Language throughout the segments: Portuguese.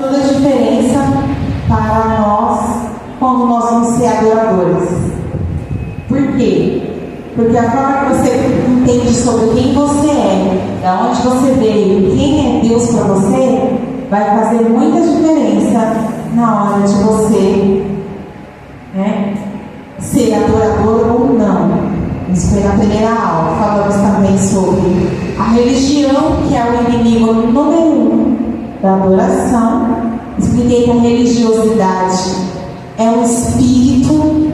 toda a diferença para nós quando nós vamos ser adoradores. Por quê? Porque a forma que você entende sobre quem você é, de onde você veio, quem é Deus para você, vai fazer muita diferença na hora de você, ser adorador ou não. Isso foi na primeira aula. Falamos também sobre a religião, que é o inimigo número 1 da adoração. Expliquei que a religiosidade é um espírito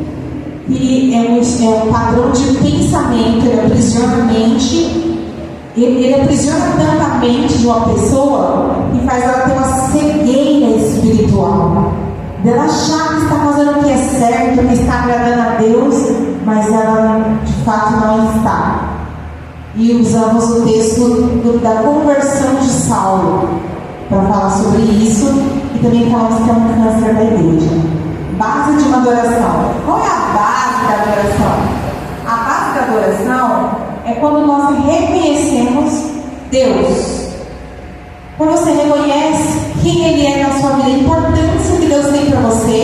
que é um padrão de pensamento, ele aprisiona a mente, ele aprisiona tanto a mente de uma pessoa que faz ela ter uma cegueira espiritual, dela achar que está fazendo o que é certo, que está agradando a Deus, mas ela de fato não está. E usamos o texto da conversão de Saulo para falar sobre isso, e também falamos que é um câncer da igreja. Base de uma adoração. Qual é a base da adoração? A base da adoração é quando nós reconhecemos Deus. Quando você reconhece quem Ele é na sua vida, a importância que Deus tem para você,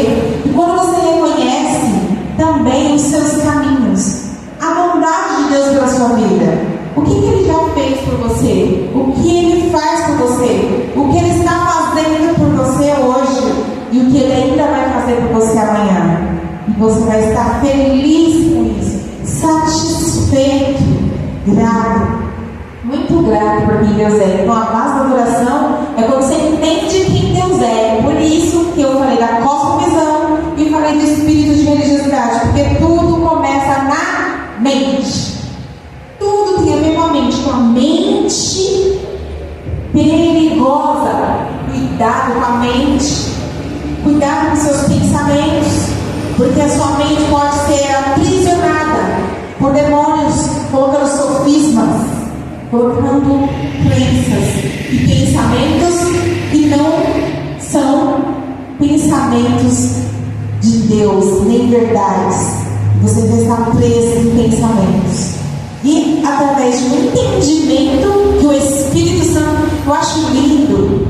e quando você reconhece também os seus caminhos, a bondade de Deus pela sua vida, o que Ele já fez por você, o que Ele faz por você, o que Ele está fazendo por você hoje e o que Ele ainda vai fazer por você amanhã, e você vai estar feliz com isso, satisfeito, grato, muito grato por quem Deus é. Então a base da adoração é quando você entende quem Deus é. Por isso que eu falei da cosmovisão e falei do espírito de religiosidade, porque tudo começa na mente. Tudo tem a ver com a mente, com a mente perigosa. Cuidado com a mente, cuidado com seus pensamentos, porque a sua mente pode ser aprisionada por demônios, colocando sofismas, colocando crenças e pensamentos que não são pensamentos de Deus, nem verdades. Você vai estar preso em pensamentos. E através de um entendimento que o Espírito Santo, eu acho lindo,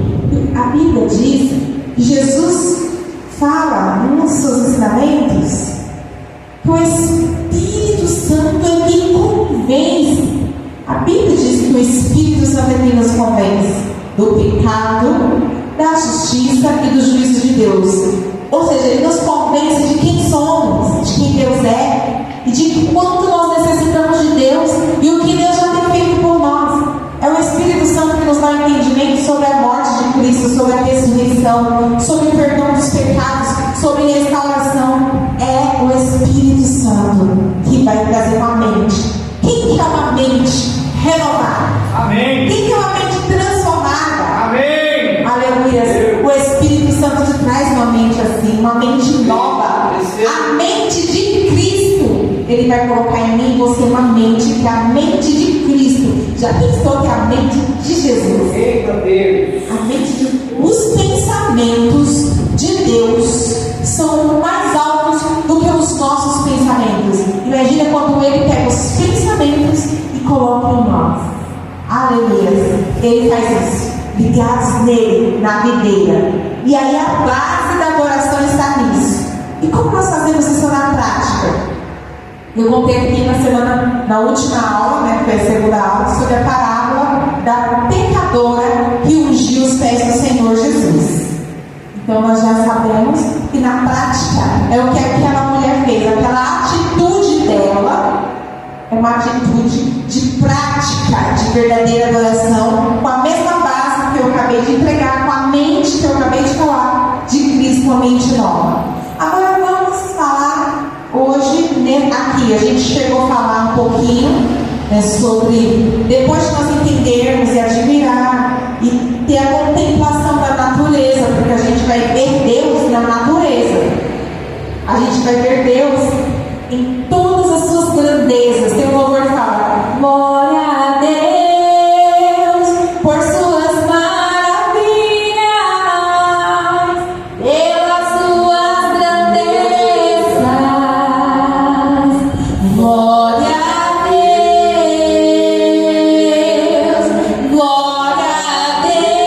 a Bíblia diz que Jesus fala nos seus ensinamentos que o Espírito Santo é quem convence. A Bíblia diz que o Espírito Santo é quem nos convence do pecado, da justiça e do juízo de Deus. Ou seja, Ele nos convence de quem somos, de quem Deus é e de quanto nós necessitamos de Deus e o que Deus já tem feito por nós. É o Espírito Santo que nos dá um entendimento sobre a morte de Cristo, sobre a ressurreição, sobre o perdão dos pecados, sobre restauração. É o Espírito Santo que vai trazer uma mente. Quem quer uma mente renovada? Amém. Quem quer uma mente transformada? Amém. Aleluia. O Espírito Santo te traz uma mente assim, uma mente nova. A mente de Cristo. Ele vai colocar em mim e você uma mente que é a mente de Cristo. Já pensou que é a mente de Jesus? Eita Deus. A mente de... Os pensamentos de Deus são mais altos do que os nossos pensamentos. Imagina quando Ele pega os pensamentos e coloca em nós. Aleluia. Ele faz isso, ligados nele, na videira. E aí a base da adoração está nisso. E como nós fazemos isso na prática? Eu contei aqui na última aula, que foi a segunda aula, sobre a parábola da pecadora que ungiu os pés do Senhor Jesus. Então nós já sabemos que na prática é o que aquela mulher fez. Aquela atitude dela é uma atitude de prática, de verdadeira adoração, com a mesma base que eu acabei de entregar, com a mente que eu acabei de falar, de Cristo, uma mente nova. Agora vamos falar hoje, aqui, a gente chegou a falar um pouquinho sobre, depois de nós entendermos e admirar e ter a contemplação da natureza, porque a gente vai ver Deus na natureza, a gente vai ver Deus em todas as suas grandezas. Tem um louvor que fala: glória a Deus por suas maravilhas, pelas suas grandezas. Glória a Deus, glória a Deus.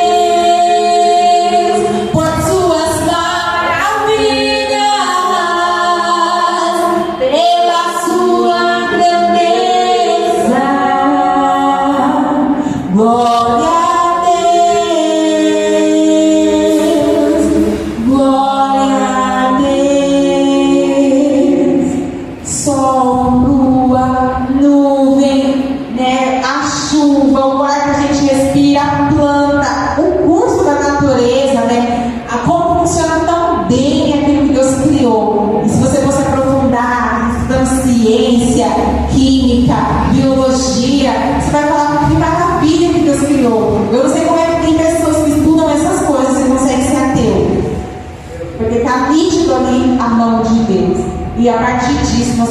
está nítido ali a mão de Deus. E a partir disso nós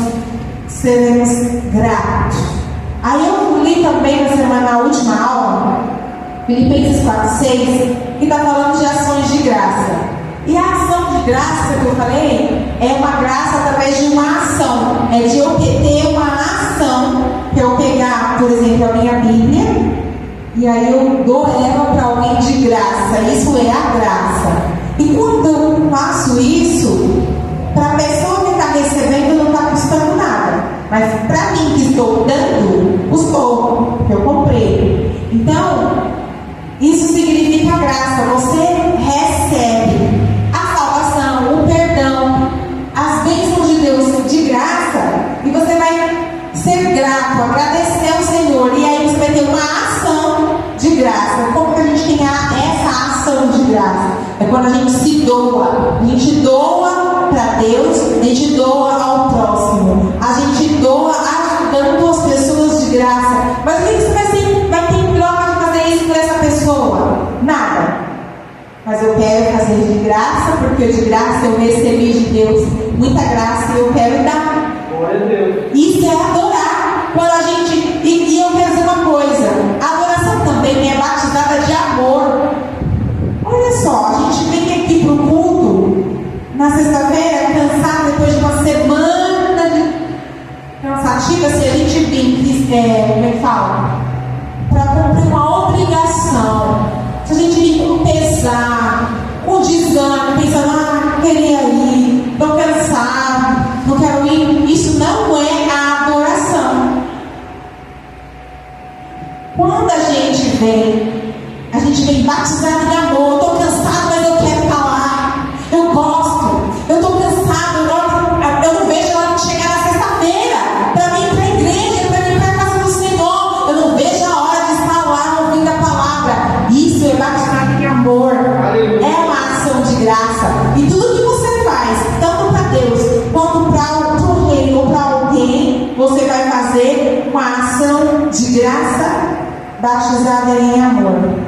seremos gratos. Aí eu li também na última aula, Filipenses 4:6, que está falando de ações de graça. E a ação de graça que eu falei é uma graça através de uma ação. É de eu ter uma ação, que eu pegar, por exemplo, a minha Bíblia, e aí eu dou ela para alguém de graça. Isso é a graça. E quando eu faço isso, para a pessoa que está recebendo não está custando nada. Mas para mim que estou dando, custou, que eu comprei. Então, isso significa graça. Você recebe a salvação, o perdão, as bênçãos de Deus de graça, e você vai ser grato, agradecer ao Senhor, e aí você vai ter uma ação de graça. Como que a gente tem essa ação de graça? É quando a gente se doa. A gente doa para Deus, a gente doa ao próximo, a gente doa ajudando as pessoas de graça. Mas o que você vai ter em troca de fazer isso por essa pessoa? Nada. Mas eu quero fazer de graça, porque de graça eu recebi de Deus muita graça e eu quero dar. Glória a Deus. Isso é adorar. Quando a gente. E eu quero dizer uma coisa: a adoração também é batizada de amor. Olha só, a gente vem aqui para o culto na sexta-feira, cansado depois de uma semana cansativa. Se a gente vem, como é que fala? Para cumprir uma obrigação. Se a gente vir com pesar, com desânimo, pensando, queria ir, estou cansado, não quero ir, isso não é a adoração. Quando a gente vem batizado em amor. Estou cansado, mas eu quero estar lá. Eu gosto, eu estou cansado, eu não vejo ela chegar na sexta-feira para mim ir para a igreja, para mim ir para a casa do Senhor. Eu não vejo a hora de estar lá ouvindo a palavra. Isso é batizado em amor. É uma ação de graça. E tudo que você faz, tanto para Deus quanto para o reino ou para alguém, você vai fazer uma ação de graça batizada em amor.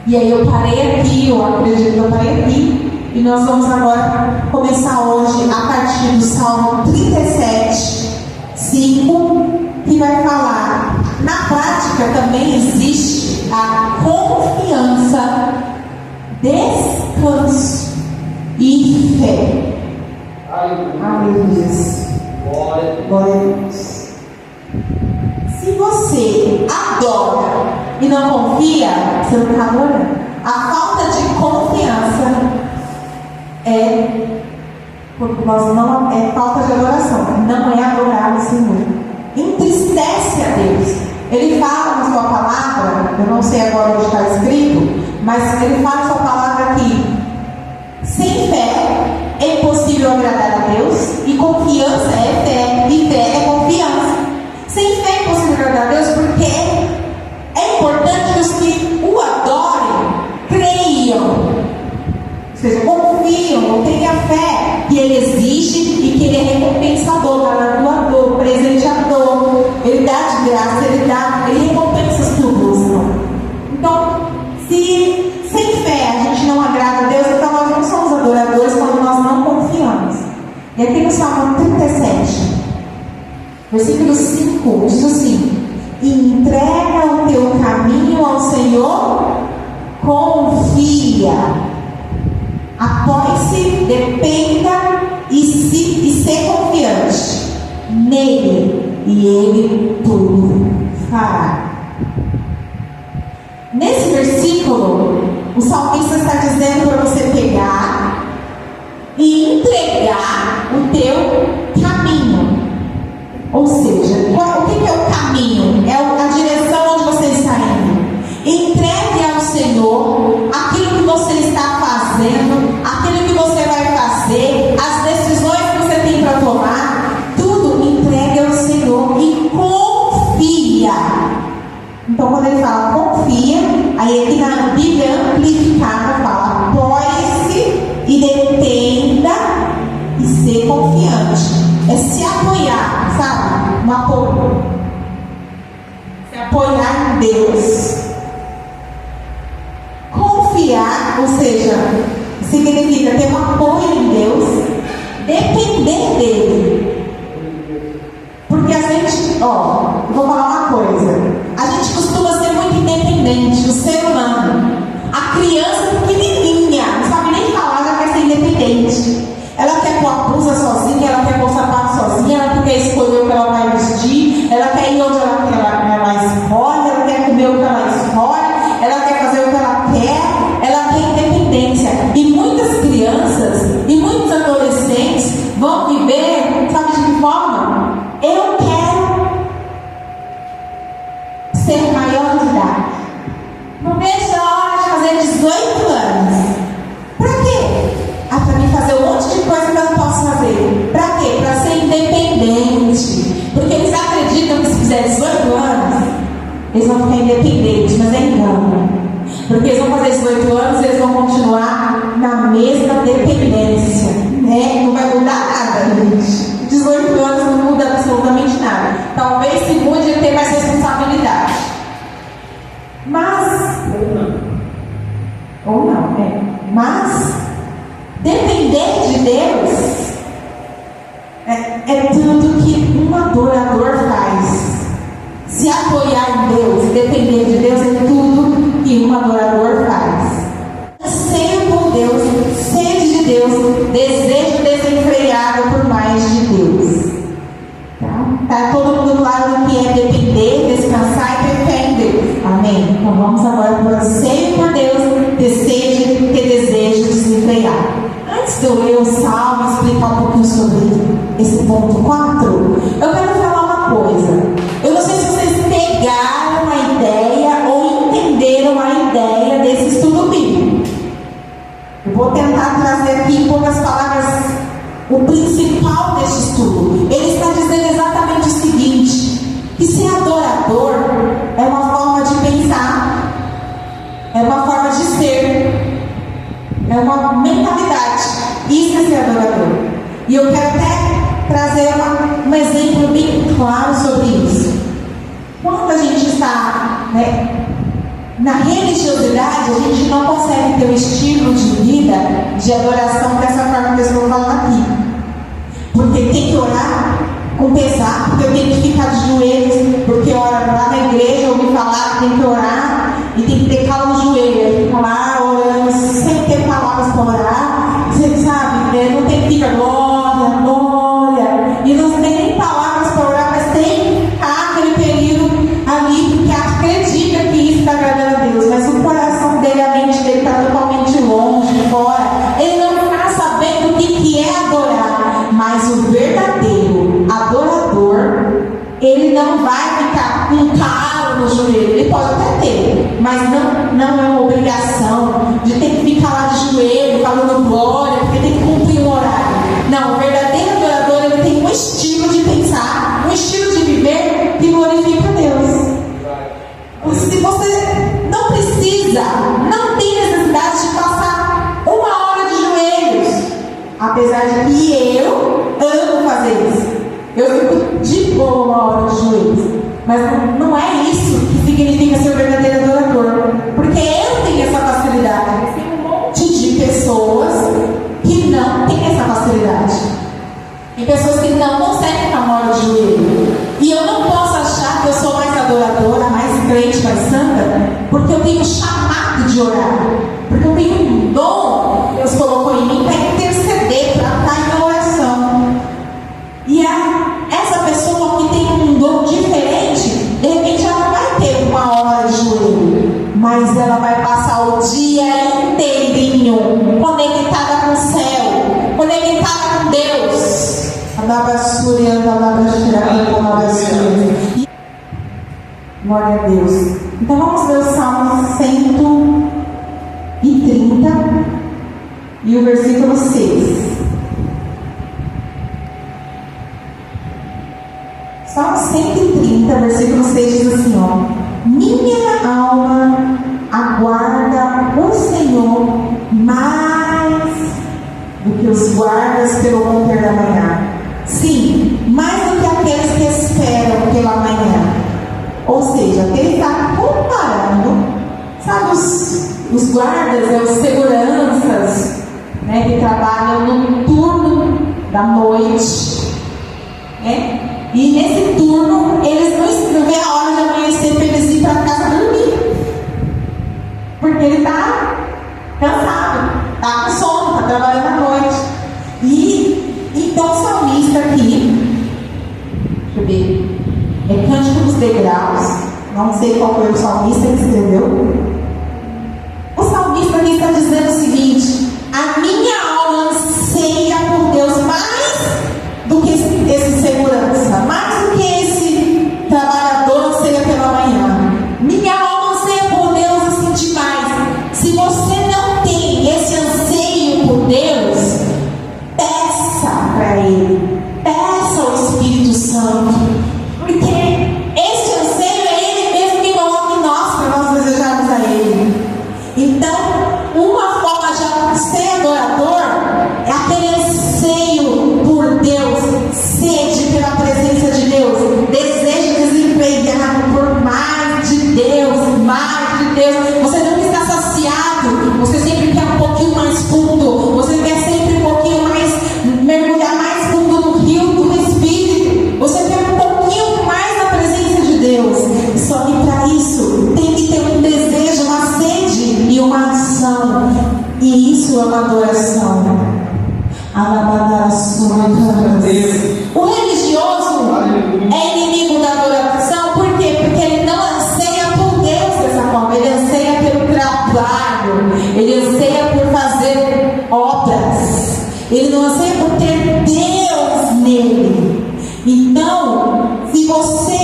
E aí eu parei aqui, eu acredito que eu parei aqui, e nós vamos agora começar hoje a partir do Salmo 37, 5, que vai falar. Na prática também existe a confiança, descanso e fé. Aleluia. Glória a Deus. Se você adora e não confia, você não está adorando. A falta de confiança é falta de adoração, não é adorar o Senhor. Entristece a Deus. Ele fala na sua palavra, eu não sei agora onde está escrito, mas ele fala na sua palavra que sem fé é impossível agradar a Deus, e confiança é fé, e fé é confiança. Sem fé é impossível agradar a Deus, porque é importante que os que o adorem creiam, ou seja, confiam, tenham fé que Ele existe e que Ele é recompensador, galardoador, presenteador. Ele dá de graça, Ele recompensa os que o buscam. Então, se sem fé a gente não agrada a Deus, então nós não somos adoradores quando nós não confiamos. E aqui no Salmo 37, versículo 5, diz assim: entrega o teu caminho ao Senhor, confia, apoie-se, dependa e ser confiante nele, e ele tudo fará. Nesse versículo, o salmista está dizendo para você pegar e entregar o teu caminho. Ou seja, o que é o caminho? É a direção onde você está indo. Entregue ao Senhor aquilo que você está fazendo, aquilo que você vai fazer, as decisões que você tem para tomar, tudo entregue ao Senhor e confia. Então, quando ele fala confia, aí aqui na Bíblia amplificada fala apoie-se e dependa e ser confiante. É se apoiar, sabe? Um apoio. Se apoiar em Deus. Confiar, ou seja, significa ter um apoio em Deus, depender dele. Porque a gente, vou falar uma coisa, a gente costuma ser muito independente, o ser humano. A criança pequenininha, não sabe nem falar, já quer ser independente. Ela quer pôr a blusa sozinha, ela quer pôr o sapato sozinha, ela quer escolher o que ela vai vestir, ela quer ir onde ela escolhe, ela quer comer o que ela escolhe, ela quer fazer o que ela quer independência. E muitas crianças e muitos adolescentes vão viver, sabe de que forma? Eu quero ser maior de idade. Não vejo a hora de fazer 18 anos. Pra quê? Para mim fazer um monte de coisa que eu não posso fazer. Pra quê? Para ser independente. Porque eles acreditam que se fizer 18 anos, eles vão ficar independentes, mas é engano. Porque eles vão fazer 18 anos e eles vão continuar na mesma dependência. Né? Não vai mudar nada, gente. 18 anos não muda absolutamente nada. Talvez se mude e ter mais responsabilidade. Mas, ou não, mas depender de Deus é tudo que um adorador faz. Se apoiar em Deus e depender de Deus é tudo que um adorador faz. Anseio por Deus, sede de Deus, desejo desenfreado por mais de Deus. Tá todo mundo claro do que é depender, descansar e ter fé em Deus. Amém? Então vamos agora para o anseio por Deus, ter desejo desenfreado. Antes de eu ler o salmo e explicar um pouquinho sobre esse ponto 4, eu quero falar uma coisa. Eu não sei se vocês pegaram a ideia ou entenderam a ideia desse estudo bíblico. Eu vou tentar trazer aqui em poucas palavras o principal desse estudo. Ele está dizendo exatamente o seguinte: que ser adorador é uma forma de pensar, é uma forma de ser, é uma mentalidade. Isso é ser adorador. E eu quero até trazer um exemplo bem claro sobre isso. Quando a gente está na religiosidade, a gente não consegue ter um estilo de vida, de adoração dessa forma que eu estou falando aqui. Porque tem que orar com pesar, porque eu tenho que ficar de joelhos, porque ora lá na igreja eu ouvi falar que tem que orar e tem que ter calma no joelho, aí fica lá orando, sem ter palavras para orar, você sabe, não tem que ficar glória, glória, e não tem nem palavras para orar, mas tem que ficar aquele período ali, porque acredita que isso está agradando a Deus, mas o coração dele, a mente dele está totalmente longe, fora, ele não está sabendo o que é adorar, mas o verdadeiro adorador, ele não vai ficar com calo no joelho, ele pode até ter, mas não é uma obrigação de ter que ficar lá de joelho, falando glória, porque tem que cumprir um horário. Não, o verdadeiro adorador, ele tem um estilo de pensar, um estilo de viver que glorifica a Deus. Se você não precisa, não tem necessidade de passar 1 hora de joelhos, apesar de que eu amo fazer isso. Eu fico de boa 1 hora de joelhos. Mas não é isso que significa ser o verdadeiro adorador. Porque eu tenho essa facilidade. Tem um monte de pessoas que não têm essa facilidade. Tem pessoas que não conseguem ficar 1 hora de joelho. E eu não posso achar que eu sou mais adoradora, mais crente, mais santa, porque eu tenho chamado de orar. Porque eu tenho um dom que Deus colocou em mim para interceder, para estar em oração. E essa pessoa que tem um dom diferente, de repente ela não vai ter 1 hora de joelho, mas ela vai passar o dia inteirinho conectada com o céu, conectada com Deus. Glória a Deus. Então vamos ler o Salmo 130 e o versículo 6. Salmo 130, versículo 6 diz assim, minha alma aguarda o Senhor mais do que os guardas pelo romper da manhã. Sim, mais do que aqueles que esperam pela manhã. Ou seja, ele está comparando, sabe, os guardas, os seguranças, no turno da noite, né? E nesse turno, eles não vê a hora de amanhecer para eles ir para casa dormir. Porque ele está cansado, está com sono, está trabalhando à noite. E então o salmista aqui, deixa eu ver, é Cântico dos Degraus, não sei qual foi o salmista que escreveu. O salmista aqui está dizendo o seguinte: a minha alma anseia por Deus mais do que esse segurança, mais do que esse trabalhador anseia pela manhã. Minha alma anseia por Deus assim demais. Se você não tem esse anseio por Deus, peça para Ele, peça ao Espírito Santo, porque esse anseio é Ele mesmo que coloca em nós para nós desejarmos a Ele. Então, uma forma de ser adorador é aquele anseio por Deus, sede pela presença de Deus, desejo desempenhado por mais de Deus, mais de Deus. Você não está saciado, você sempre quer um pouquinho mais fundo, você quer sempre um pouquinho mais, mergulhar mais fundo no rio do Espírito, você quer um pouquinho mais da presença de Deus. Só que para isso tem que ter um desejo, uma sede e uma ação, e isso é uma adoração. O religioso é inimigo da adoração. Por quê? Porque ele não anseia por Deus dessa forma. Ele anseia pelo trabalho, ele anseia por fazer obras, ele não anseia por ter Deus nele. Então, se você,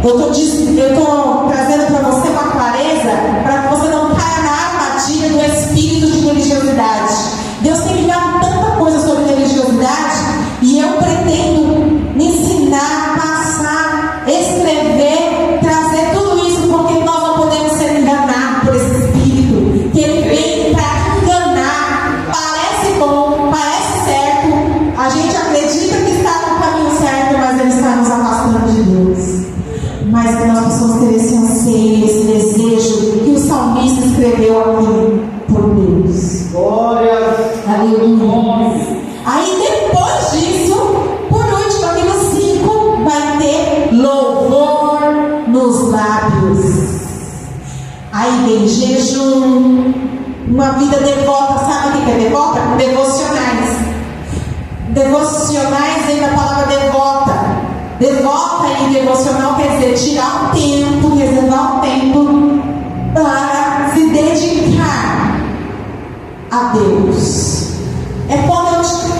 eu estou trazendo para você uma clareza para que você não caia na armadilha do espírito de religiosidade. Deus tem me dado tanta coisa sobre religiosidade e eu pretendo me ensinar, passar, escrever, trazer tudo isso, porque nós não podemos ser enganados por esse espírito, que ele vem para enganar. Parece bom, parece certo, a gente acredita que está no caminho certo, mas ele está nos afastando de Deus. Mas que nós possamos ter esse anseio, esse desejo que o salmista escreveu aqui por Deus. Glória. Aleluia. Aí depois disso, por último, aqui no 5, vai ter louvor nos lábios. Aí vem jejum, uma vida devota. Sabe o que é devota? Devocionais. Devocionais vem da palavra devota. Devota e devocional quer dizer tirar um tempo, reservar um tempo para se dedicar a Deus. É quando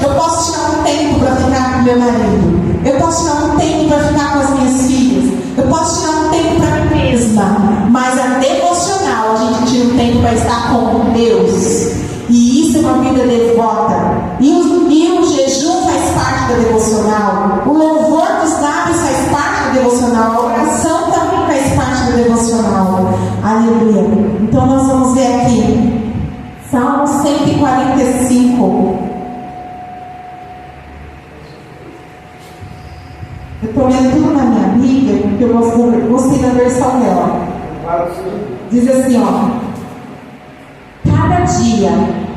eu posso tirar um tempo para ficar com meu marido, eu posso tirar um tempo para ficar com as minhas filhas, eu posso tirar um tempo para mim mesma, mas a devocional a gente tira um tempo para estar com Deus, e isso é uma vida devota. E o jejum faz parte da devocional, o louvor dos lábios faz parte da devocional, a oração também faz parte da devocional. Aleluia. Então nós vamos ver aqui Salmo 145. Eu estou lendo tudo na minha Bíblia, porque eu gostei da versão dela. Diz assim, ó: cada dia,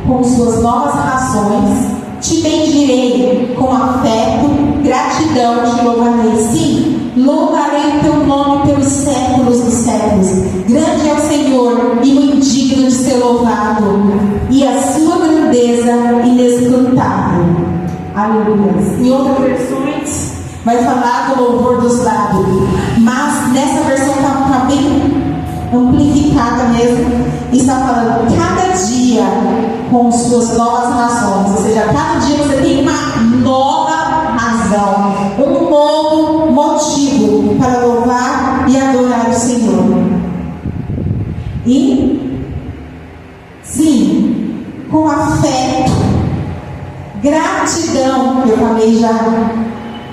com suas novas razões, te bendirei com afeto, gratidão te louvarei. Sim, louvarei o teu nome pelos séculos dos séculos. Grande é o Senhor e muito digno de ser louvado, e a sua grandeza inescrutável. Aleluia. Em outras versões vai falar do louvor dos lábios, mas nessa versão está bem amplificada mesmo, e está falando cada dia com suas novas razões, ou seja, cada dia você tem uma nova razão, um novo motivo para louvar e adorar o Senhor. E sim, com afeto, gratidão, eu falei já,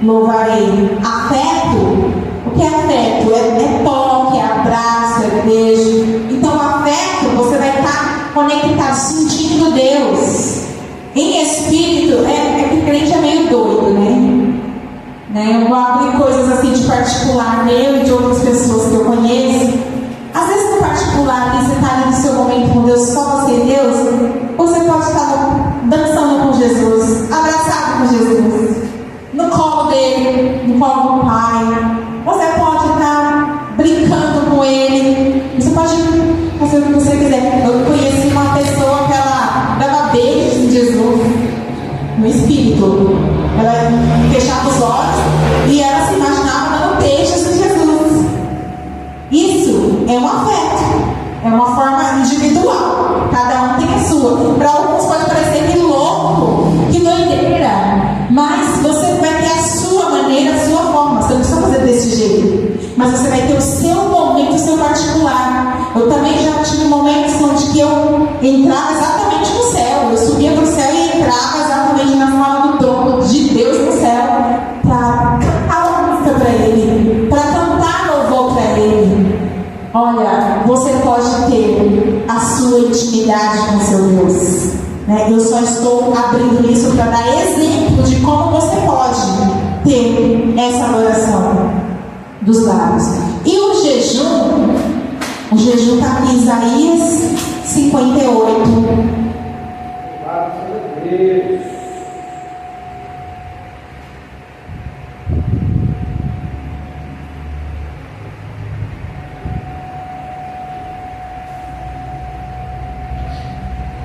louvarei. Afeto, o que é afeto? É toque, é abraço, é beijo. Então, afeto, você vai estar conectado, sentindo Deus. Em espírito, é que o crente é meio doido, né? Eu vou abrir coisas assim de particular meu e de outras pessoas que eu conheço. Às vezes, no particular, ali, você está ali no seu momento com Deus, só você e Deus, você pode estar dançando com Jesus. envolve o pai. Você pode estar brincando com ele. Você pode fazer o que você quiser. Eu conheci uma pessoa que ela dava beijos em Jesus, no espírito. Ela fechava os olhos e ela se imaginava dando beijos em Jesus. Isso é um afeto, é uma forma individual. Cada um tem a sua. Para alguns pode parecer que louco, que doideira, mas você vai ter a sua maneira, a sua forma. Você não precisa fazer desse jeito, mas você vai ter o seu momento, o seu particular. Eu também já tive momentos onde que eu entrava exatamente no céu. Eu subia para o céu e entrava exatamente na sala do trono de Deus no céu para cantar uma música para Ele, para cantar louvor para Ele. Olha, você pode ter a sua intimidade com o seu Deus, né? Eu só estou abrindo isso para dar exemplo de como você pode ter essa adoração dos lábios. E o jejum está aqui em Isaías 58. Graças a Deus.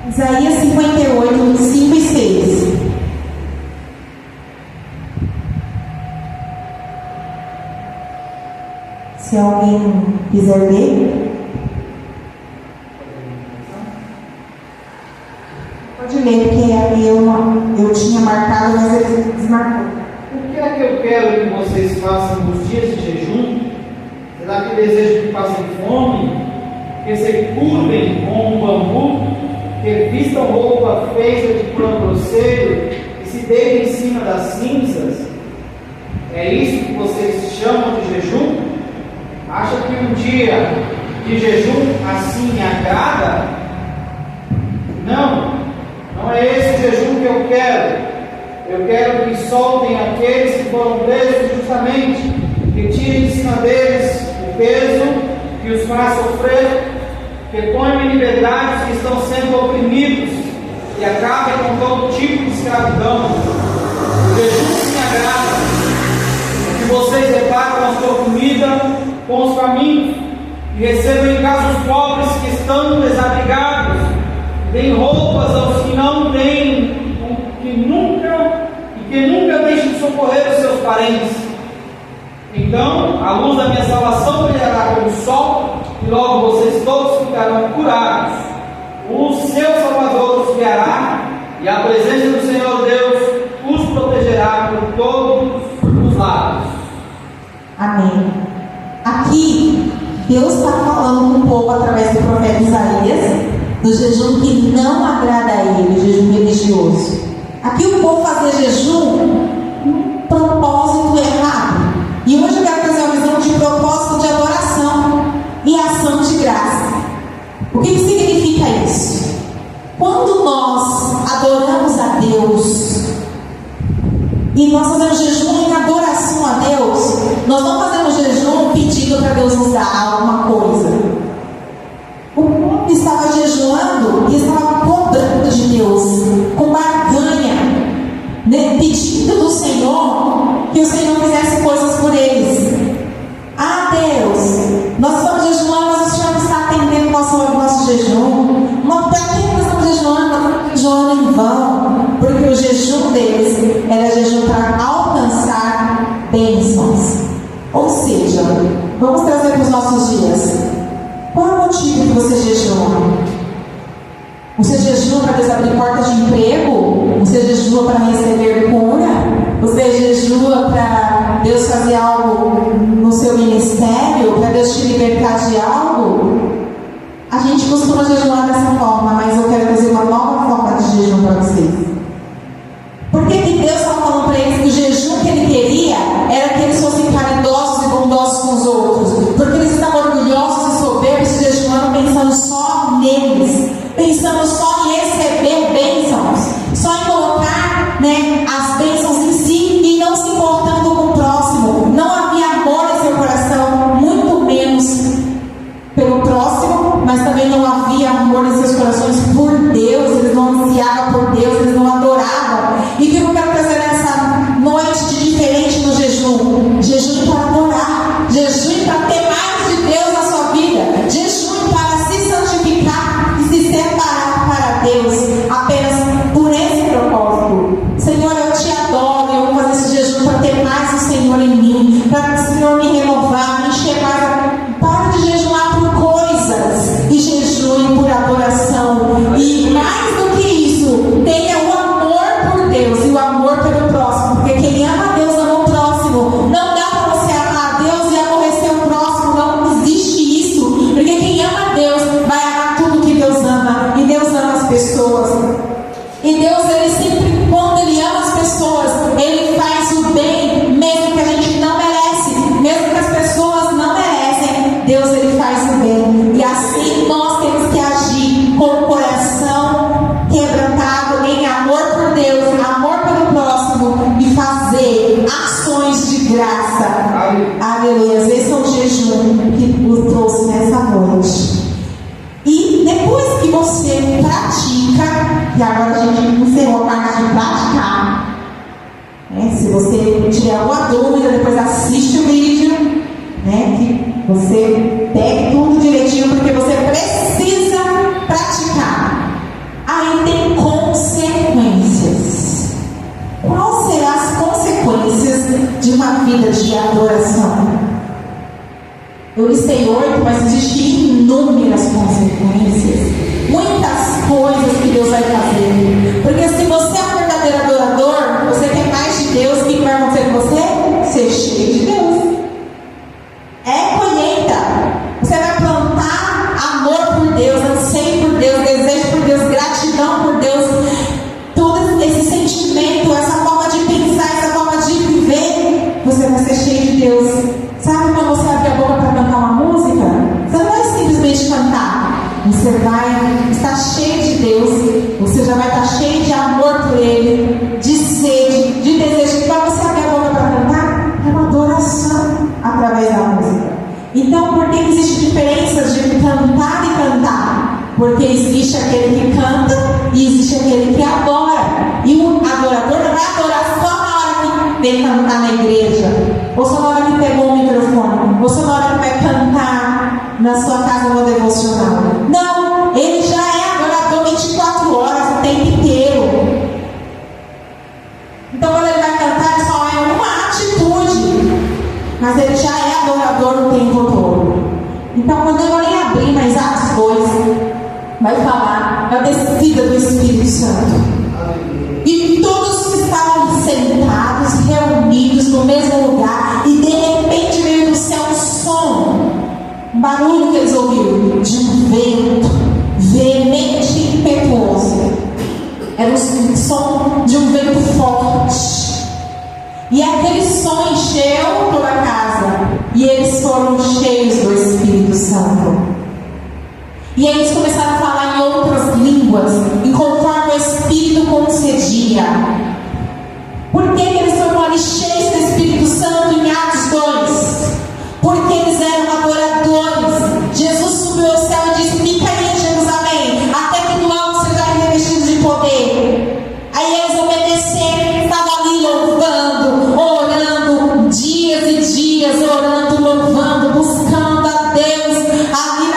Isaías 58, 5 e 6. Se alguém quiser ler, pode ler, porque aí eu tinha marcado, mas ele desmarcou. O que é que eu quero que vocês façam nos dias de jejum? Será que desejo que passem fome? Que se curvem com um bambu? Que vistam roupa feita de pano grosseiro e se deitem em cima das cinzas? É isso que vocês chamam de jejum? Acha que um dia de jejum assim me agrada? Não, não é esse o jejum que eu quero. Eu quero que soltem aqueles que foram presos justamente, que tirem de cima deles o peso que os faz sofrer, que ponham em liberdade os que estão sendo oprimidos e acabem com todo tipo de escravidão. O jejum que me agrada, que vocês repartam a sua comida com os famintos e recebam em casa os pobres que estão desabrigados, deem roupas aos que não têm, que nunca deixem de socorrer os seus parentes. Então a luz da minha salvação brilhará como o sol, e logo vocês todos ficarão curados. O seu Salvador os guiará, e a presença do Senhor Deus os protegerá por todos os lados. Amém. Aqui Deus está falando com o povo através do profeta Isaías do jejum que não agrada a ele, o jejum religioso. Aqui o povo fazia jejum com propósito errado. E hoje eu quero trazer uma visão de propósito de adoração e ação de graça. O que significa isso? Quando nós adoramos a Deus e nós fazemos jejum em adoração a Deus, nós não fazemos jejum pedindo para Deus nos dar alguma coisa. O povo estava jejuando e estava cobrando de Deus, com barganha, né? Pedindo do Senhor que o Senhor fizesse coisas por eles. Ah, Deus, nós estamos jejuando, mas o Senhor não está atendendo o nosso jejum. Mas para que nós estamos jejuando? Nós estamos jejuando em vão, porque o jejum deles era jejum para alcançar bênçãos. Ou seja, vamos trazer para os nossos dias. Qual é o motivo que você jejua? Você jejua para Deus abrir portas de emprego? Você jejua para receber cura? Você jejua para Deus fazer algo no seu ministério? Para Deus te libertar de algo? A gente costuma jejuar dessa forma, mas eu quero trazer uma nova forma de jejum para vocês. Por que Deus estava falando para eles que o jejum que Ele queria era que eles fossem caridosos e bondosos com os outros? Porque eles estavam orgulhosos e soberbos, jejuando, pensando só neles, pensando só em receber bênçãos, só em colocar, né, as bênçãos em si e não se importando com o próximo. Não havia amor em seu coração, muito menos pelo próximo, mas também não havia amor em seus corações por Deus. Eles não ansiavam por Deus, eles não adoravam. E o que eu quero trazer nessa noite de diferente no jejum? E Deus, Ele sempre, quando Ele ama as pessoas, Ele faz o bem, mesmo que a gente não merece, mesmo que as pessoas não merecem, Deus, Ele faz o bem. E assim nós temos que agir com o coração quebrantado em amor por Deus, amor pelo próximo e fazer ações de graça. Aleluia. Esse é o jejum que nos trouxe nessa noite. E depois que você pratica, e agora a gente encerrou a parte de praticar, né? Se você tiver alguma dúvida, depois assiste o vídeo, né? Que você pegue tudo direitinho, porque você precisa praticar. Aí tem consequências. Quais serão as consequências de uma vida de adoração? Eu listei 8, mas existem inúmeras consequências. Muitas coisas que Deus vai fazer. Porque se você é um verdadeiro adorador, você quer mais de Deus, o que vai acontecer com você? Ser cheio de Deus. É colheita. Você vai plantar amor por Deus, anseio por Deus, desejo por Deus, gratidão por Deus. Todo esse sentimento, essa forma de pensar, essa forma de viver, você vai ser cheio de Deus. Sabe quando você abre a boca para cantar uma música? Você não vai simplesmente cantar. Você vai estar cheio de Deus. Você já vai estar cheio de amor por Ele, de sede, de desejo. Para você abrir a boca para cantar, é uma adoração através da música. Então, por que existe diferenças de cantar e cantar? Porque existe aquele que canta e existe aquele que adora. E o adorador não vai adorar só na hora que vem cantar na igreja, ou só na hora que pegou o microfone, ou só na hora que vai cantar na sua casa no devocional. Não, ele já é adorador 24 horas, o tempo inteiro. Então quando ele vai cantar, ele só é uma atitude, mas ele já é adorador o tempo todo. Então quando eu vou nem abrir, mas Atos 2 vai falar da descida do Espírito Santo. E todos que estavam sentados, reunidos no mesmo lugar, e de repente veio do céu um som, um barulho que eles ouviram, de um vento veemente e impetuoso. Era o som de um vento forte. E aquele som encheu toda a casa, e eles foram cheios do Espírito Santo. E eles começaram a falar em outras línguas, e conforme o Espírito concedia. Por que eles foram ali cheios do Espírito Santo em Atos 2? Porque eles eram adoradores. Jesus subiu ao céu e disse: fica aí em Jerusalém, até que do alto seja revestido de poder. Aí eles obedeceram, estavam ali louvando, orando, dias e dias, orando, louvando, buscando a Deus, ali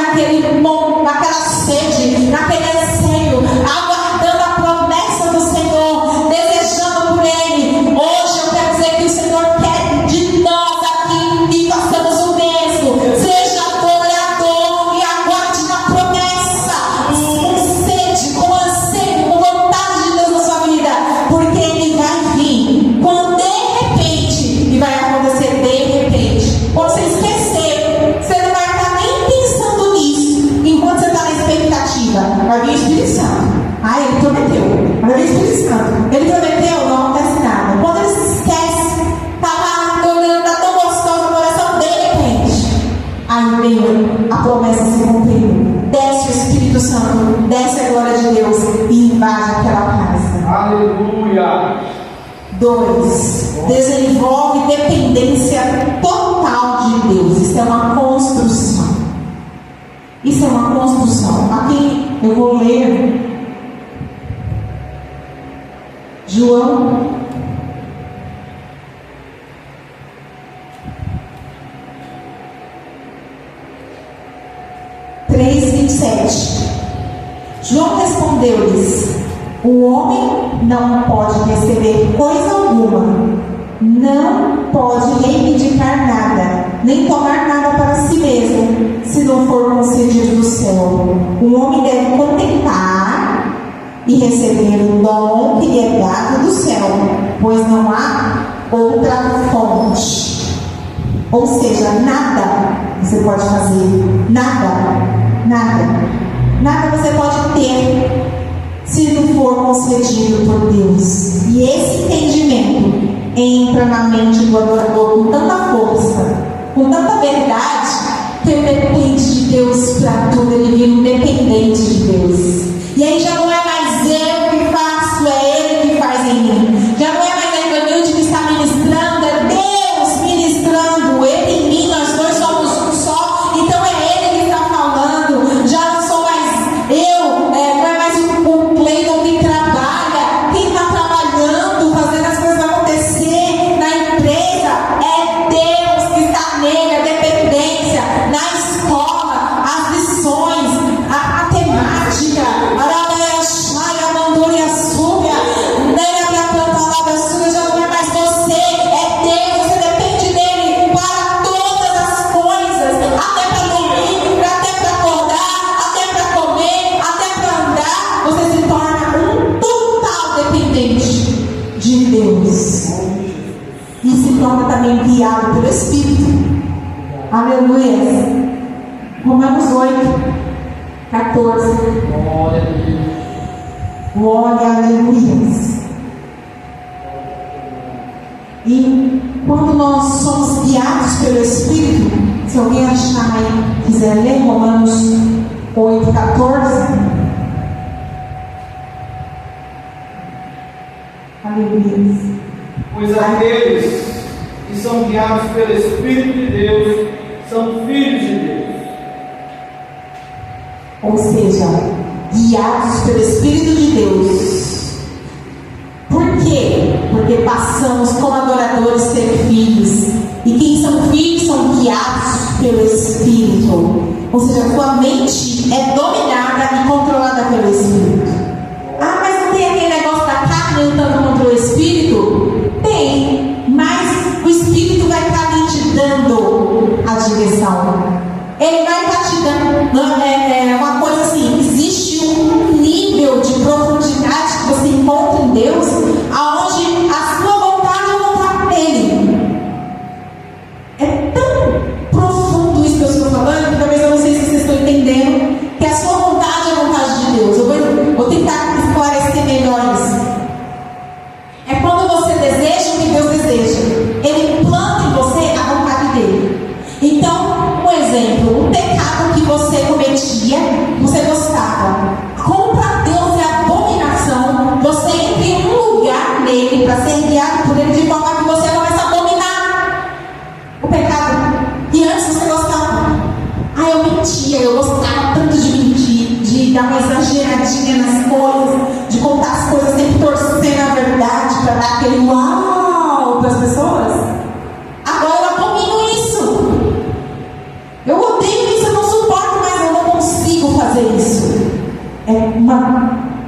naquela sede, naquele anseio, aguardando a promessa do Senhor, desejando por Ele. Hoje eu quero dizer que o Senhor quer de nós aqui, e nós temos o mesmo. Seja adorador e aguarde na promessa, com sede, com anseio, com vontade de Deus na sua vida, porque Ele vai vir quando de repente, e vai acontecer de repente. Quando você esquecer, você não vai estar nem pensando nisso, enquanto você está na expectativa. Vai vir o Espírito Santo. Ah, Ele prometeu. Vai vir o Espírito Santo. Ele prometeu, não acontece nada. Quando ele se esquece, está lá adorando, está tão gostoso no coração, de repente, aí veio a promessa se cumprindo. Desce o Espírito Santo, desce a glória de Deus e invade aquela casa. Aleluia. 2. Desenvolve dependência total de Deus. Isso é uma construção. Isso é uma construção. Aqui eu vou ler João 3:27. João respondeu-lhes: o homem não pode receber coisa alguma, não pode reivindicar nada, nem tomar nada para si mesmo, se não for concedido do céu. O homem deve contemplar e receber o dom que lhe é dado do céu, pois não há outra fonte. Ou seja, nada você pode fazer, nada você pode ter se não for concedido por Deus. E esse entendimento entra na mente do adorador com tanta força, com tanta verdade, que ele depende de Deus para tudo, ele vira um dependente de Deus. E aí já não é mais eu que faço, é Ele que faz em mim. Já não é mais a Ivanilde que está ministrando, é Deus ministrando, Ele em mim, nós dois somos um só, então é Ele que está falando. Já não sou mais eu, não é mais o Cleiton que trabalha, quem está trabalhando, fazendo as coisas acontecer na empresa, é Deus que está nele, a dependência, na escola, as lições, a temática, já não é mais você, é Deus, você depende dele para todas as coisas, até para dormir, até para acordar, até para comer, até para andar, você se torna um total dependente de Deus e se torna também guiado pelo Espírito. Aleluia. Romanos 8, 14. Glória a Deus. Glória, aleluia. E quando nós somos guiados pelo Espírito, se alguém achar aí, quiser ler Romanos 8, 14. Aleluia. Pois aqueles que são guiados pelo Espírito de Deus são filhos de Deus. Ou seja, guiados pelo Espírito de Deus. Por quê? Porque passamos como adoradores a ser filhos. E quem são filhos são guiados pelo Espírito. Ou seja, a sua mente é dominada e controlada pelo Espírito. Ah, mas não tem aquele negócio da carne lutando contra o Espírito? Tem, mas o Espírito vai estar ali te dando a direção. Ele vai estar te dando. É uma coisa assim, existe um nível de profundidade que você encontra em Deus, aonde a sua vontade é a vontade dele. É tão profundo isso que eu estou falando, que talvez eu não sei se vocês estão entendendo, que a sua vontade é a vontade de Deus. Eu vou tentar esclarecer melhor isso. É quando você deseja o que Deus deseja. Ele planta em você a vontade dele. Então, um exemplo, um pecado que você cometia, você gostava. Como para Deus é abominação, você entra em um lugar nele para ser guiado por ele, de forma que você começa a abominar o pecado que antes você gostava. Ah, eu mentia, eu gostava tanto de mentir, de dar uma exageradinha nas coisas, de contar as coisas sem torcer na verdade, para dar aquele uau para as pessoas. Agora eu abomino isso. Eu odeio isso, eu não suporto mais, eu não consigo fazer isso. É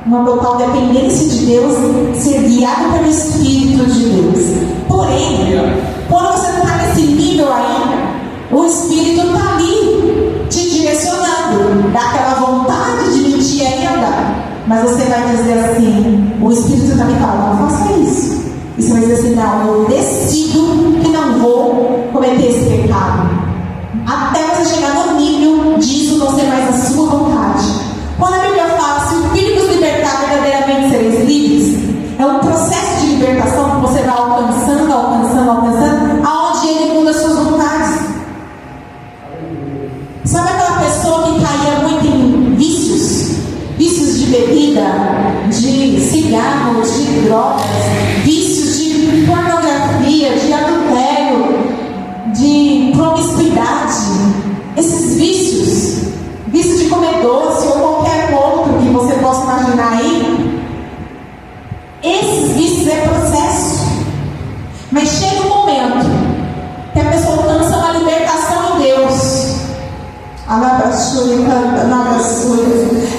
uma total dependência de Deus, ser guiado pelo Espírito de Deus. Porém, quando você não está nesse nível ainda, o Espírito está ali, te direcionando, dá aquela vontade de mentir ainda, mas você vai dizer assim, o Espírito está me falando, não faça isso. E você vai dizer assim, não, eu decido que não vou cometer esse pecado. Até você chegar no nível disso não ser mais a sua vontade. Quando a Bíblia fala, se o Filho nos libertar, verdadeiramente sereis livres, é um processo de libertação que você vai alcançando, aonde ele muda as suas vontades. Sabe aquela pessoa que caía muito em vícios? Vícios de bebida, de cigarro, de drogas, vícios de pornografia, de adultério, de promiscuidade, esses vícios de comer doce ou qualquer outro que você possa imaginar aí, esses vícios é processo. Mas chega um momento que a pessoa alcança uma libertação em Deus,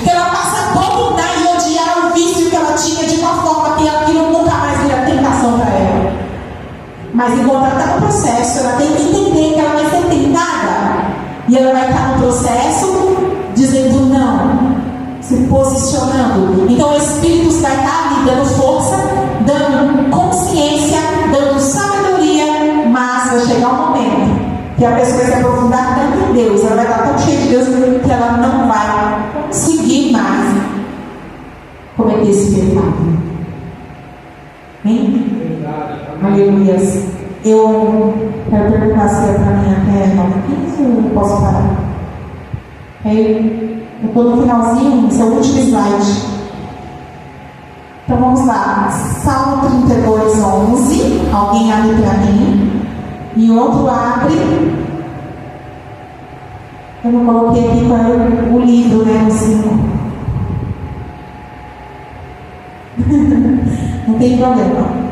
que ela passa a dominar e odiar o vício que ela tinha de uma forma que aquilo nunca mais vira tentação para ela. Mas enquanto ela está no processo, ela tem que entender que ela vai ser tentada. E ela vai estar no processo dizendo não, se posicionando. Então o Espírito vai estar ali dando força, dando consciência, dando sabedoria. Mas vai chegar um momento que a pessoa vai se aprofundar tanto em Deus, ela vai estar tão cheia de Deus que ela não vai conseguir mais cometer esse pecado. Hein? Verdade. Aleluias. Eu quero perguntar se é para mim até 9h15 eu posso parar. Eu estou no finalzinho, esse é o último slide. Então vamos lá. Salmo 32, 11. Alguém abre para mim. E outro abre. Eu não coloquei aqui para o livro, né? O 5. Não tem problema.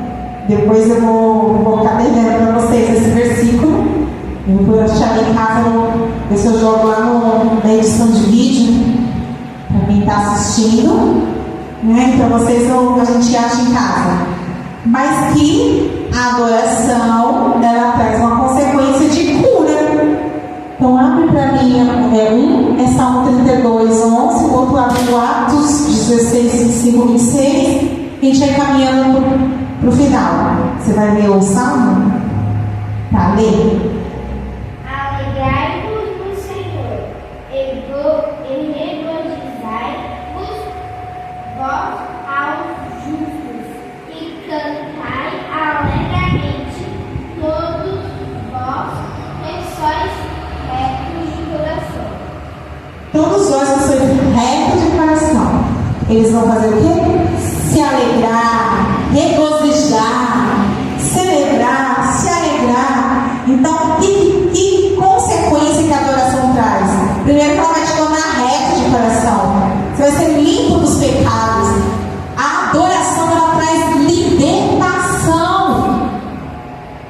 Depois eu vou ficar devendo para vocês esse versículo. Eu vou achar em casa, ver se eu jogo lá na edição de vídeo, para quem está assistindo, né? Então vocês a gente acha em casa. Mas que a adoração, ela traz uma consequência de cura. Então abre para mim, um é Salmo 32, 11, o outro abre o Atos 16, 25, 26. A gente vai caminhando para o final. Você vai ler o Salmo? Tá, lê. Alegrai-vos no Senhor, e regozijai-vos vós aos justos, e cantai alegremente todos vós que sois retos de coração. Todos vós que sois retos de coração. Eles vão fazer o quê? Se alegrar, regozijar, celebrar, se alegrar. Então, que consequência que a adoração traz? Primeiro, que ela vai te tornar reto de coração. Você vai ser limpo dos pecados. A adoração, ela traz libertação.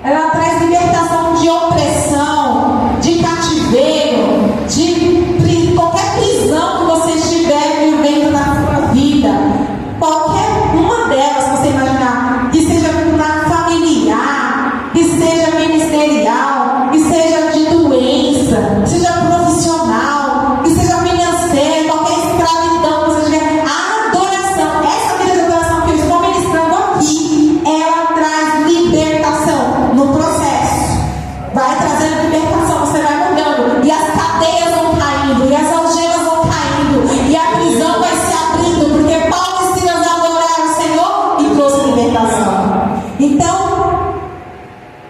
Ela traz libertação de opressão, de cativeiro, de qualquer prisão que você estiver vivendo na sua vida. Qualquer uma delas que você imaginar, que seja familiar, que seja ministerial, que seja de doença, que seja profissional, que seja financeira, qualquer escravidão que você tiver, a adoração, essa vida de adoração que eu estou ministrando aqui, ela traz libertação no processo. Vai trazendo libertação, você vai mudando, e as cadeias vão caindo, e as algemas vão caindo, e a prisão vai se abrindo, porque Paulo adorar o Senhor e trouxe libertação. Então,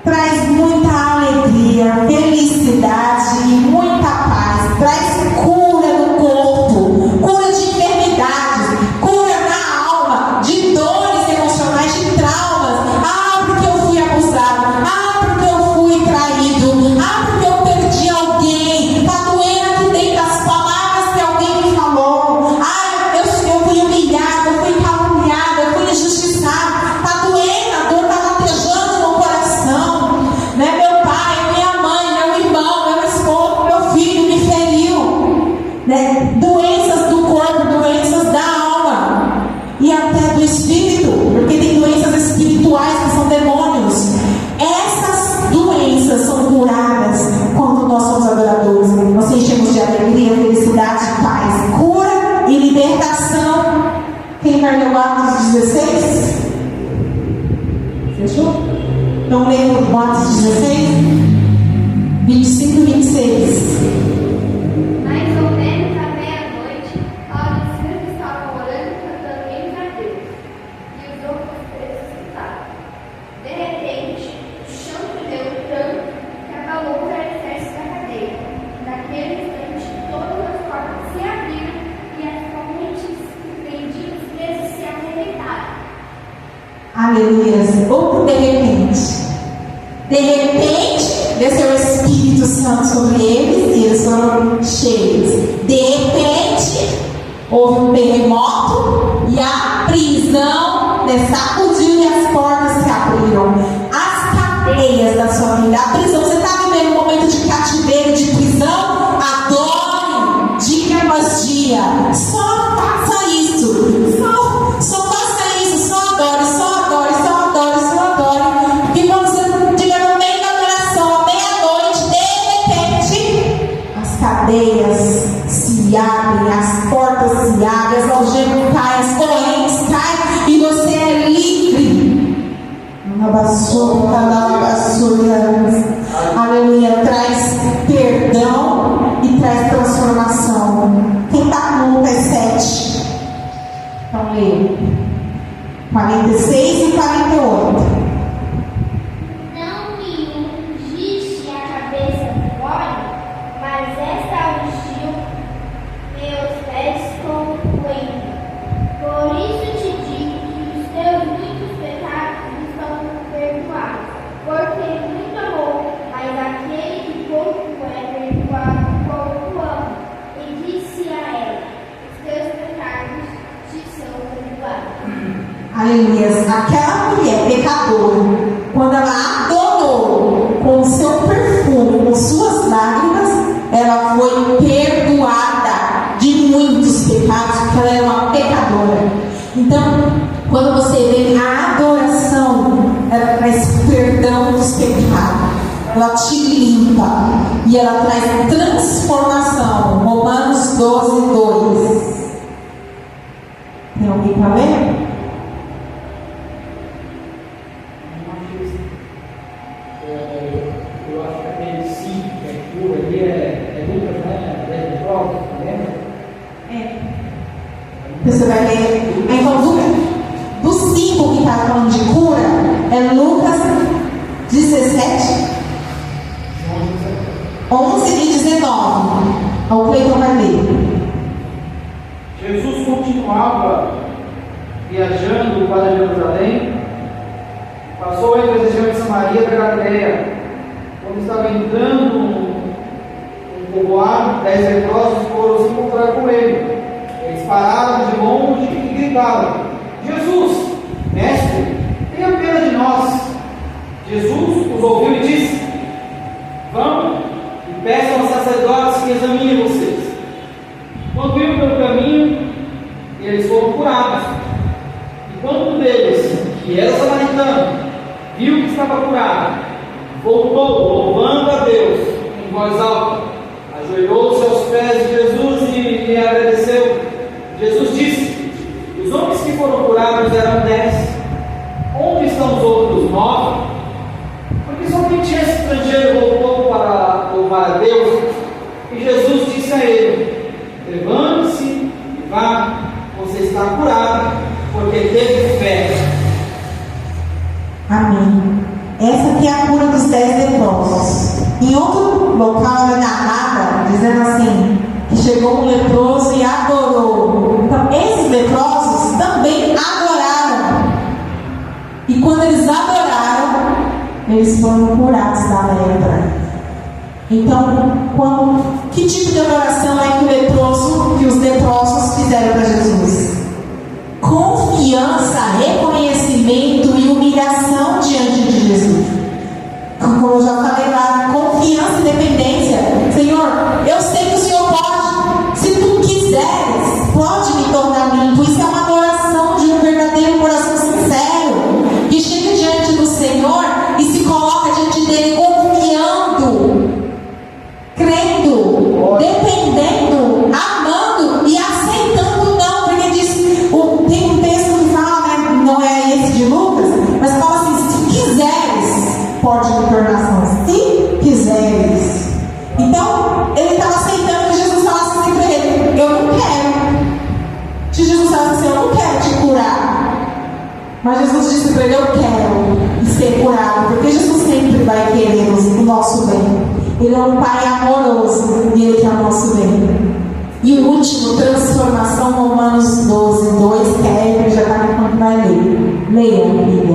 traz muita alegria, felicidade e muita paz. Traz cura no corpo, cura de enfermidades, cura na alma, de dores emocionais, de traumas. Ah, porque eu fui abusado. Ah, porque eu fui traído. Ah, porque eu perdi alguém. Está doendo aqui dentro das palavras que alguém me falou. Ah, eu fui humilhado, eu fui caluniado, eu fui injustiçado. Está doendo, a dor está latejando no coração. Né? Meu pai, minha mãe, meu irmão, meu esposo, meu filho me feriu. Né? Doenças do corpo, doenças da alma e até do espírito, porque tem doenças espirituais que são demônios. Essas doenças são curadas quando nós somos adoradores. Nós enchemos de alegria, felicidade, paz, cura e libertação. Quem vai ler o Atos 16? Fechou? Então leia o Atos 16, 25 e 26. Mais ou menos à meia-noite, Paulo e Silas estavam orando e cantando hinos a Deus, e os outros presos escutavam. De repente, o chão tremeu tanto que abalou o alicerce da cadeia. Naquele instante, todas as portas se abriram e as correntes prendidas presos se arrebentaram. Aleluia. Outro de repente. De repente, desceu o Espírito Santo sobre eles e eles foram cheios. De repente, houve um terremoto e a prisão sacudiu e as portas se abriram. As cadeias da sua vida, a prisão, você está vivendo um momento de cativeiro, de prisão? Adore dia após dia. Só faça isso. Só faça isso. Só adore, só adore, só adore, só adore. E quando você estiver no meio da adoração, à meia-noite, de repente, as cadeias se abrem, as portas se abrem, as algemas caem, as correntes caem e você é livre. Aleluia. Traz perdão e traz transformação. Quem está com Lucas 7? Então leia. 46 e 48. Não me ungiste a cabeça com óleo, mas esta ungiu meus pés com coentro. Por isso te digo que os teus muitos pecados estão perdoados, porque muito amor, mas aquele que pouco é perdoado, pouco ama. E disse a ela: os teus pecados te são perdoados. Aleluia. Aquela mulher pecadora, quando ela adorou com o seu perfume, com suas lágrimas, ela foi perdoada de muitos pecados, porque ela era uma pecadora. Então, quando você vê a adoração, ela traz perdão dos pecados, ela te limpa e ela traz transformação. Romanos 12, 2. Tem alguém para ler? Eu acho que aquele 5 que é cura ali é Lucas, né? 10 de prova, lembra? Você vai ler. Então, do 5 que está falando de cura, é Lucas 17, 11 e 19. O Cleiton vai ler. Jesus continuava viajando para Jerusalém, passou entre as regiões de Samaria e da Galileia. Quando estava entrando um povoado, 10 leprosos foram se encontrar com ele. Eles pararam de longe e gritaram: Jesus, mestre, tenha pena de nós. Jesus os ouviu e disse: vão e peçam aos sacerdotes que examinem vocês. Quando iam pelo caminho, eles foram curados. E quando um deles, que era samaritano, viu que estava curado, voltou, louvando a Deus em voz alta, ajoelhou-se aos pés de Jesus e lhe agradeceu. Jesus disse: os homens que foram curados eram 10. Onde estão os outros 9? Porque somente esse estrangeiro voltou para louvar a Deus. E Jesus disse a ele: levante-se e vá, você está curado, porque teve fé. Amém. Essa aqui é a cura dos 10 leprosos. Em outro local é narrada, dizendo assim, que chegou um leproso e adorou. Então, esses leprosos também adoraram. E quando eles adoraram, eles foram curados da lepra. Então, que tipo de adoração é que os leprosos fizeram para Jesus? Confiança, reconhecimento e humilhação diante de Jesus. Como eu já falei lá, confiança e dependência. Senhor, eu sei que o Senhor pode. Se tu quiseres, pode me tornar limpo. Isso é uma adoração de um verdadeiro coração sincero, que chega diante do Senhor e se coloca diante dele confiando, crendo, dependendo, amando e aceitando não. Porque tem um texto que fala, né, não é esse de Lucas, mas fala assim: se quiseres, pode me tornar são. Se quiseres. Então, ele estava aceitando que Jesus falasse assim para ele: eu não quero. Se Jesus falasse assim: eu não quero te curar. Mas Jesus disse para ele: eu quero ser curado. Porque Jesus sempre vai querer o nosso bem. Ele é um Pai amoroso e Ele quer o nosso bem. E o último, transformação, Romanos 12, 2, que a Evelyn já está me vai ler. Leia, amiga.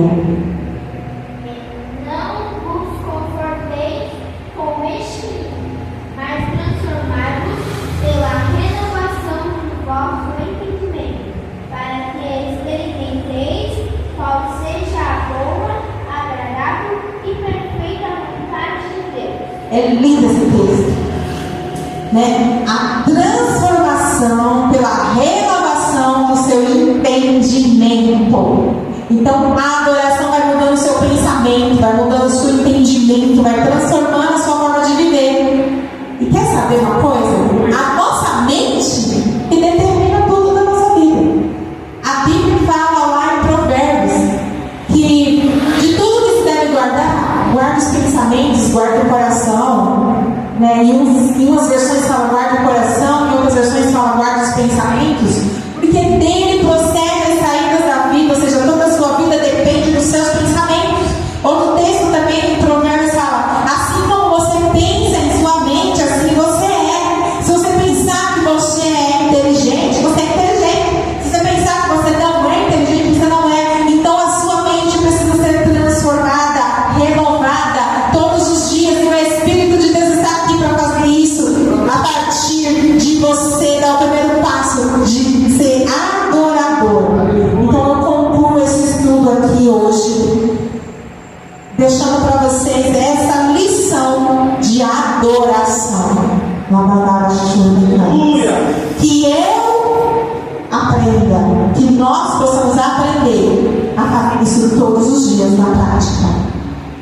Não vos conformeis com este mundo, mas transformai-vos pela renovação do vosso entendimento, para que experimenteis qual seja a boa, agradável e perfeita vontade de Deus. É lindo esse texto. Né? A transformação pela renovação do seu entendimento. Então a adoração vai mudando o seu pensamento, vai mudando o seu entendimento, vai transformando a sua forma de viver. E quer saber uma coisa? A nossa mente que determina tudo da nossa vida. A Bíblia fala lá em Provérbios que de tudo que se deve guardar, guarda os pensamentos, guarda o coração. Né? Em umas versões fala guarda o coração, em outras versões fala guarda os pensamentos, porque dele procede as saídas da vida, ou seja, toda a sua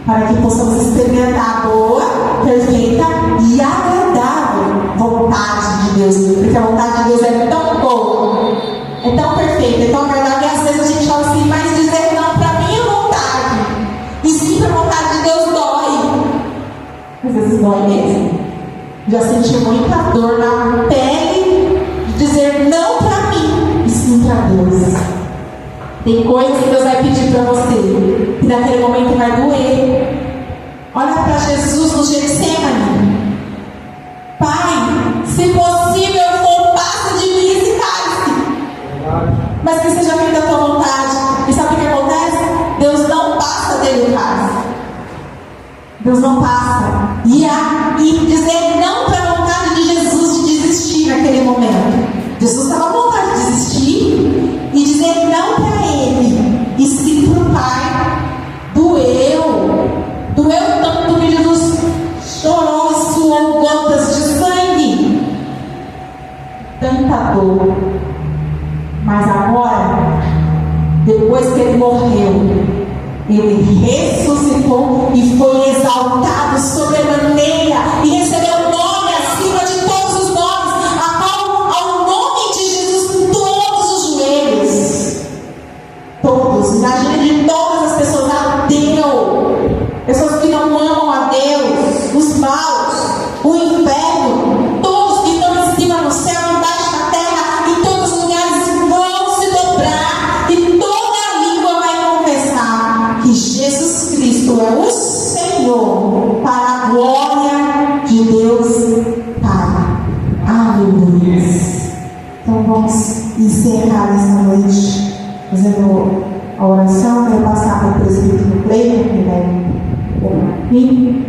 para que possamos experimentar a boa, perfeita e agradável vontade de Deus. Porque a vontade de Deus é tão boa, é tão perfeita, é tão agradável, que às vezes a gente fala assim, mas dizer não para a minha vontade, e sim para a vontade de Deus dói. Às vezes dói mesmo. Já senti muita dor na pele de dizer não para mim, e sim para Deus. Tem coisas que Deus vai pedir para você, que naquele momento vai doer. Olha para Jesus no Getsemane. Pai, se possível for, passa de mim esse cálice, mas que seja feita a tua vontade. E sabe o que acontece? Deus não passa dele o cálice. Deus não passa. E dizer não para a vontade de Jesus de desistir naquele momento. Jesus estava com vontade de desistir e dizer não para ele, e sim para o Pai. Doeu tanto que Jesus chorou e suou gotas de sangue. Tanta dor. Mas agora, depois que ele morreu, ele ressuscitou e foi exaltado sobremaneira e recebeu o nome acima de todos os nomes, a qual ao nome de Jesus todos os joelhos, todos, imagina, de todas as pessoas pessoas que não amam a Deus, os maus, o inferno, todos que estão em cima no céu, embaixo da terra, em todos os lugares vão se dobrar e toda língua vai confessar que Jesus Cristo é o Senhor, para a glória de Deus Pai. Aleluia. Então vamos encerrar essa noite fazendo a oração. Quero passar para o presbítero Cleiton, que vai orar aqui.